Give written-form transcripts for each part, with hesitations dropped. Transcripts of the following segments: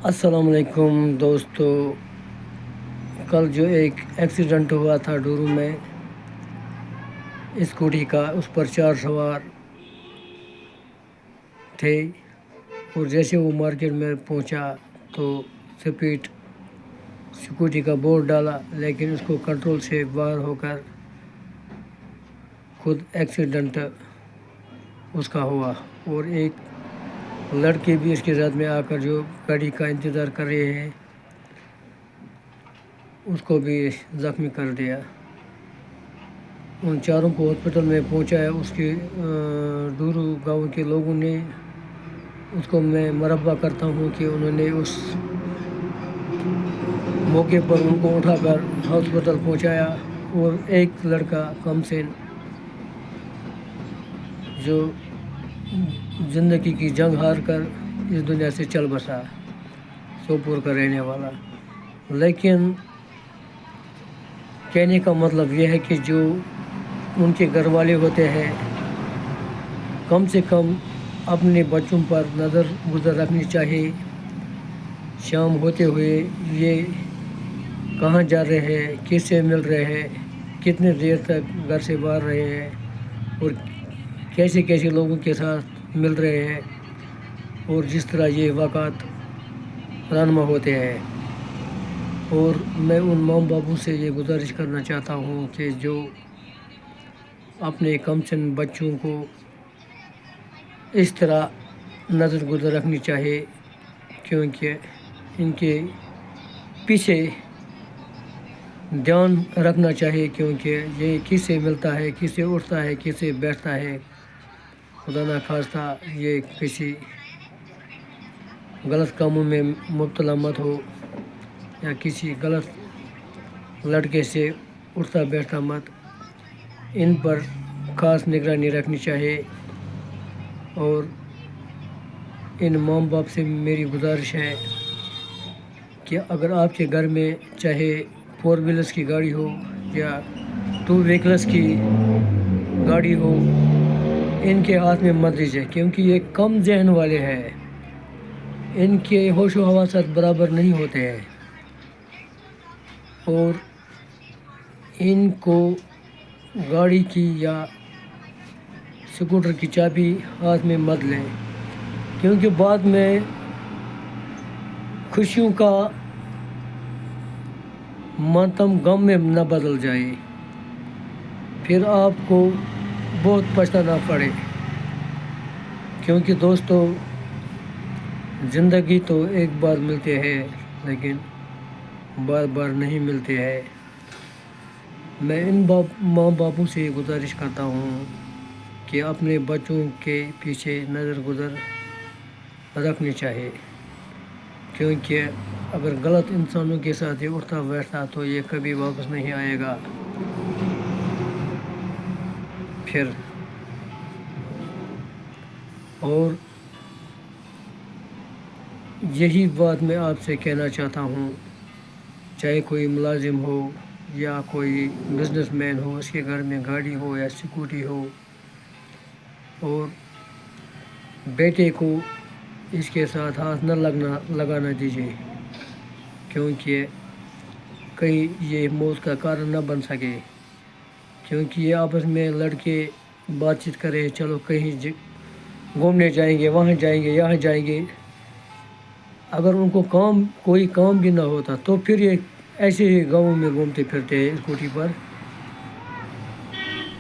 السلام علیکم دوستو، کل جو ایک ایکسیڈنٹ ہوا تھا ڈورو میں اسکوٹی کا، اس پر 4 سوار تھے اور جیسے وہ مارکیٹ میں پہنچا تو سپیڈ اسکوٹی کا بورڈ ڈالا، لیکن اس کو کنٹرول سے باہر ہو کر خود ایکسیڈنٹ اس کا ہوا، اور ایک لڑکے بھی اس کے ساتھ میں آ کر جو گاڑی کا انتظار کر رہے ہیں اس کو بھی زخمی کر دیا۔ ان چاروں کو ہاسپٹل میں پہنچایا۔ اس کے ڈورو گاؤں کے لوگوں نے اس کو میں مرحبا کرتا ہوں کہ انہوں نے اس موقع پر ان کو اٹھا کر ہاسپٹل پہنچایا، اور ایک لڑکا کمسن جو زندگی کی جنگ ہار کر اس دنیا سے چل بسا، سوپور کا رہنے والا۔ لیکن کہنے کا مطلب یہ ہے کہ جو ان کے گھر والے ہوتے ہیں کم سے کم اپنے بچوں پر نظر گزر رکھنی چاہیے۔ شام ہوتے ہوئے یہ کہاں جا رہے ہیں، کس سے مل رہے ہیں، کتنے دیر تک گھر سے باہر رہے ہیں، اور کیسے کیسے لوگوں کے ساتھ مل رہے ہیں، اور جس طرح یہ واقعات رونما ہوتے ہیں۔ اور میں ان ماں باپوں سے یہ گزارش کرنا چاہتا ہوں کہ جو اپنے کمسن بچوں کو اس طرح نظر گزر رکھنی چاہیے، کیونکہ ان کے پیچھے دھیان رکھنا چاہیے، کیونکہ یہ کس سے ملتا ہے، کس سے اٹھتا ہے، کس سے بیٹھتا ہے۔ خدا نخواستہ یہ کسی غلط کاموں میں مبتلا مت ہو، یا کسی غلط لڑکے سے اٹھتا بیٹھتا مت۔ ان پر خاص نگرانی رکھنی چاہیے، اور ان ماں باپ سے میری گزارش ہے کہ اگر آپ کے گھر میں چاہے 4 ویلرس کی گاڑی ہو یا 2 وہیکلس کی گاڑی ہو، ان کے ہاتھ میں مت دیجیے، کیونکہ یہ کم ذہن والے ہیں، ان کے ہوش و حواسات برابر نہیں ہوتے ہیں، اور ان کو گاڑی کی یا اسکوٹر کی چابی ہاتھ میں مت لیں، کیونکہ بعد میں خوشیوں کا ماتم غم میں نہ بدل جائے، پھر آپ کو بہت پچھتانا پڑے۔ کیونکہ دوستو، زندگی تو ایک بار ملتے ہیں لیکن بار بار نہیں ملتے ہیں۔ میں ان ماں باپوں سے گزارش کرتا ہوں کہ اپنے بچوں کے پیچھے نظر گزر رکھنی چاہیے، کیونکہ اگر غلط انسانوں کے ساتھ یہ اٹھتا بیٹھتا تو یہ کبھی واپس نہیں آئے گا۔ پھر اور یہی بات میں آپ سے کہنا چاہتا ہوں، چاہے کوئی ملازم ہو یا کوئی بزنس مین ہو، اس کے گھر میں گاڑی ہو یا اسکوٹی ہو، اور بیٹے کو اس کے ساتھ ہاتھ نہ لگانا دیجیے، کیونکہ کہیں یہ موت کا کارن نہ بن سکے۔ کیونکہ یہ آپس میں لڑکے بات چیت کرے، چلو کہیں گھومنے جائیں گے، وہاں جائیں گے، یہاں جائیں گے، اگر ان کو کوئی کام بھی نہ ہوتا تو پھر یہ ایسے ہی گاؤں میں گھومتے پھرتے ہیں اسکوٹی پر،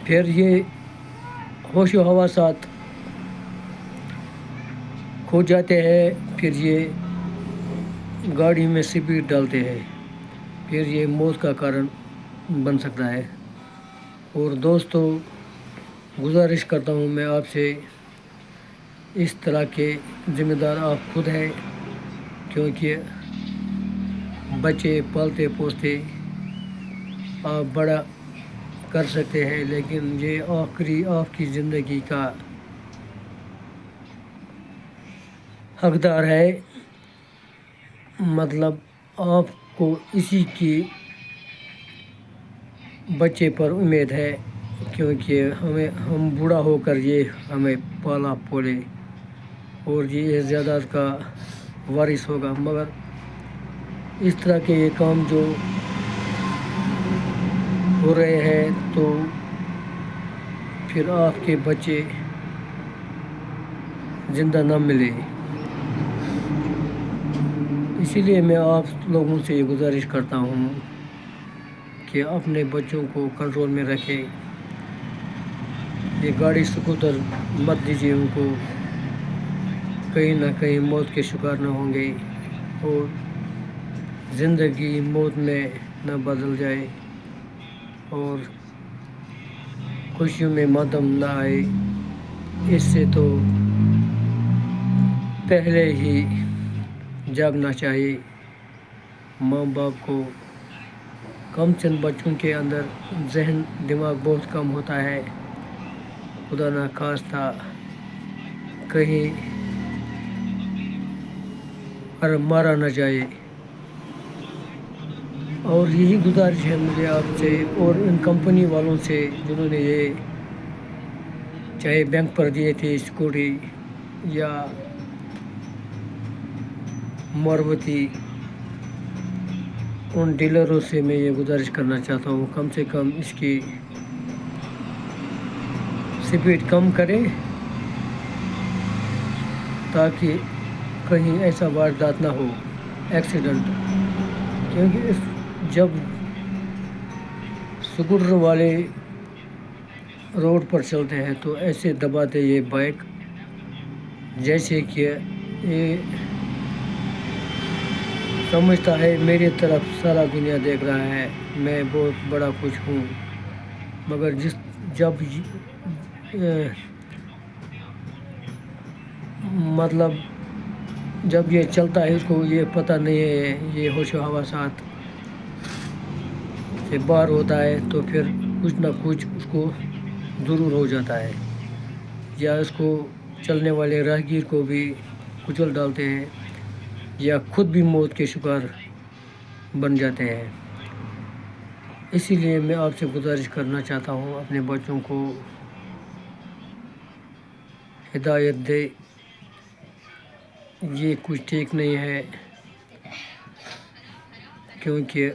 پھر یہ ہوش و حواسات کھو جاتے ہیں، پھر یہ گاڑی میں سپیڈ ڈالتے ہیں، پھر یہ موت کا کارن بن سکتا ہے۔ اور دوستو، گزارش کرتا ہوں میں آپ سے، اس طرح کے ذمہ دار آپ خود ہیں، کیونکہ بچے پالتے پوستے آپ بڑا کر سکتے ہیں، لیکن یہ آخری آپ کی زندگی کا حقدار ہے۔ مطلب آپ کو اسی کی بچے پر امید ہے، کیونکہ ہم بوڑھا ہو کر یہ ہمیں پالا پولے، اور یہ جائیداد کا وارث ہوگا، مگر اس طرح کے یہ کام جو ہو رہے ہیں تو پھر آپ کے بچے زندہ نہ ملے. اسی لیے میں آپ لوگوں سے یہ گزارش کرتا ہوں کہ اپنے بچوں کو کنٹرول میں رکھے. یہ گاڑی اسکوٹر مت دیجیے ان کو، کہیں نہ کہیں موت کے شکار نہ ہوں گے اور زندگی موت میں نہ بدل جائے اور خوشیوں میں ماتم نہ آئے. اس سے تو پہلے ہی جاگنا چاہیے. ماں باپ کو کم چند بچوں کے اندر ذہن دماغ بہت کم ہوتا ہے، خدا نہ خواستہ کہیں مارا نہ جائے. اور یہی گزارش ہے مجھے آپ سے اور ان کمپنی والوں سے جنہوں نے یہ چاہے بینک پر دیے تھے سیکورٹی یا مروتی، ان ڈیلروں سے میں یہ گزارش کرنا چاہتا ہوں کم سے کم اس کی سپیڈ کم کریں تاکہ کہیں ایسا واردات نہ ہو، ایکسیڈنٹ. کیونکہ جب اسکوٹر والے روڈ پر چلتے ہیں تو ایسے دباتے یہ بائک جیسے کہ یہ سمجھتا ہے میری طرف سارا دنیا دیکھ رہا ہے، میں بہت بڑا کچھ ہوں. مگر جب یہ چلتا ہے اس کو یہ پتہ نہیں ہے، یہ ہوش و حواسات سے باہر ہوتا ہے تو پھر کچھ نہ کچھ اس کو ضرور ہو جاتا ہے، یا اس کو چلنے والے راہگیر کو بھی کچل ڈالتے ہیں یا خود بھی موت کے شکار بن جاتے ہیں. اسی لیے میں آپ سے گزارش کرنا چاہتا ہوں اپنے بچوں کو ہدایت دے، یہ کچھ ٹھیک نہیں ہے. کیونکہ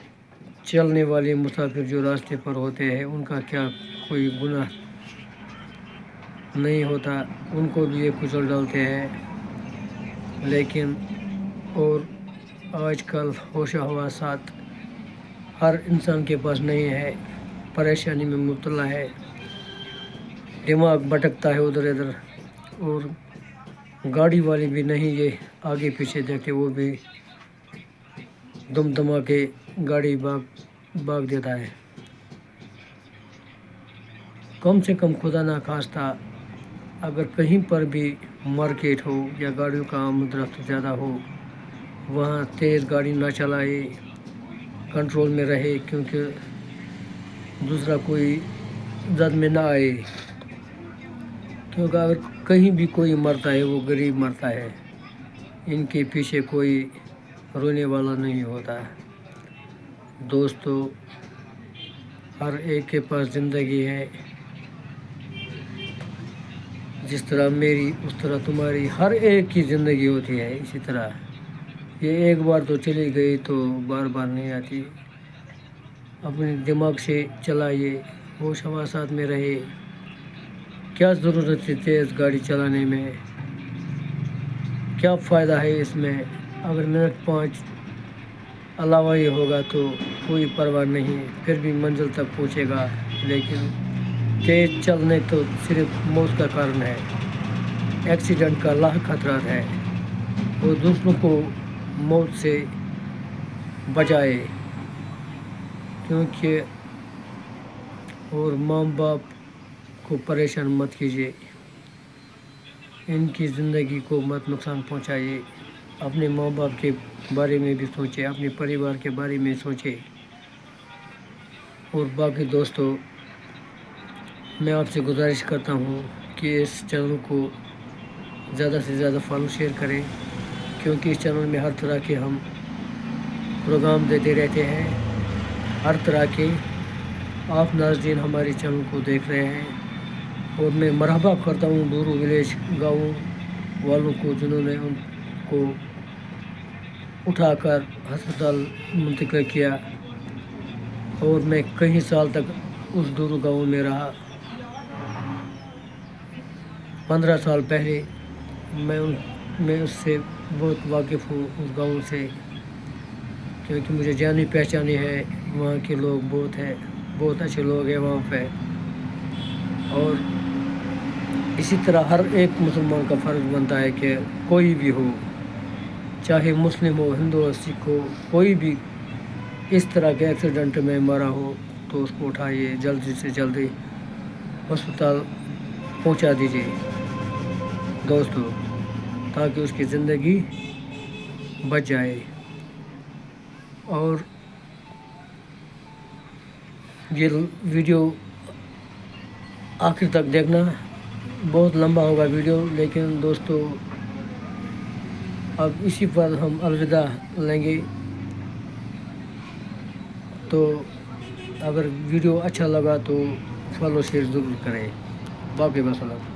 چلنے والے مسافر جو راستے پر ہوتے ہیں ان کا کیا کوئی گناہ نہیں ہوتا، ان کو بھی یہ کچل ڈالتے ہیں. لیکن اور آج کل ہوش و حواسات ہر انسان کے پاس نہیں ہے، پریشانی میں مبتلا ہے، دماغ بھٹکتا ہے ادھر ادھر. اور گاڑی والے بھی نہیں یہ آگے پیچھے دیکھتے، وہ بھی دم دما کے گاڑی بھاگ دیتا ہے. کم سے کم خدا نہ خواستہ اگر کہیں پر بھی مارکیٹ ہو یا گاڑیوں کا آمد رفت زیادہ ہو وہاں تیز گاڑی نہ چلائے، کنٹرول میں رہے، کیونکہ دوسرا کوئی زد میں نہ آئے. کیونکہ اگر کہیں بھی کوئی مرتا ہے وہ غریب مرتا ہے، ان کے پیچھے کوئی رونے والا نہیں ہوتا. دوستو، ہر ایک کے پاس زندگی ہے، جس طرح میری اس طرح تمہاری، ہر ایک کی زندگی ہوتی ہے. اسی طرح یہ ایک بار تو چلی گئی تو بار بار نہیں آتی. اپنے دماغ سے چلائیے، ہوش حواسات میں رہے. کیا ضرورت ہے تیز گاڑی چلانے میں؟ کیا فائدہ ہے اس میں؟ اگر منٹ 5 علاوہ ہی ہوگا تو کوئی پرواہ نہیں، پھر بھی منزل تک پہنچے گا. لیکن تیز چلنے تو صرف موت کا کارن ہے، ایکسیڈنٹ کا لاکھ خطرات ہے. اور دوسروں کو موت سے بچائے. کیونکہ اور ماں باپ کو پریشان مت کیجیے، ان کی زندگی کو مت نقصان پہنچائیے. اپنے ماں باپ کے بارے میں بھی سوچیں، اپنے پریوار کے بارے میں سوچیں. اور باقی دوستو، میں آپ سے گزارش کرتا ہوں کہ اس چینل کو زیادہ سے زیادہ فالو شیئر کریں، کیونکہ اس چینل میں ہر طرح کے ہم پروگرام دیتے رہتے ہیں. ہر طرح کے آپ ناظرین ہمارے چینل کو دیکھ رہے ہیں. اور میں مرحبا کرتا ہوں ڈورو ولیج گاؤں والوں کو جنہوں نے ان کو اٹھا کر ہسپتال منتقل کیا اور میں کئی سال تک اس دور گاؤں میں رہا. 15 سال پہلے میں اس سے بہت واقف ہوں اس گاؤں سے، کیونکہ مجھے جانی پہچانی ہے. وہاں کے لوگ بہت اچھے لوگ ہیں وہاں پہ. اور اسی طرح ہر ایک مسلمان کا فرض بنتا ہے کہ کوئی بھی ہو، چاہے مسلم ہو، ہندو ہو، سکھ ہو، کوئی بھی اس طرح کے ایکسیڈنٹ میں مرا ہو تو اس کو اٹھائیے، جلدی سے جلدی ہسپتال پہنچا دیجیے دوستو، تاکہ اس کی زندگی بچ جائے. اور یہ ویڈیو آخر تک دیکھنا، بہت لمبا ہوگا ویڈیو، لیکن دوستو اب اسی پر ہم الوداع لیں گے. تو اگر ویڈیو اچھا لگا تو فالو شیئر ضرور کریں. باقی وسلام.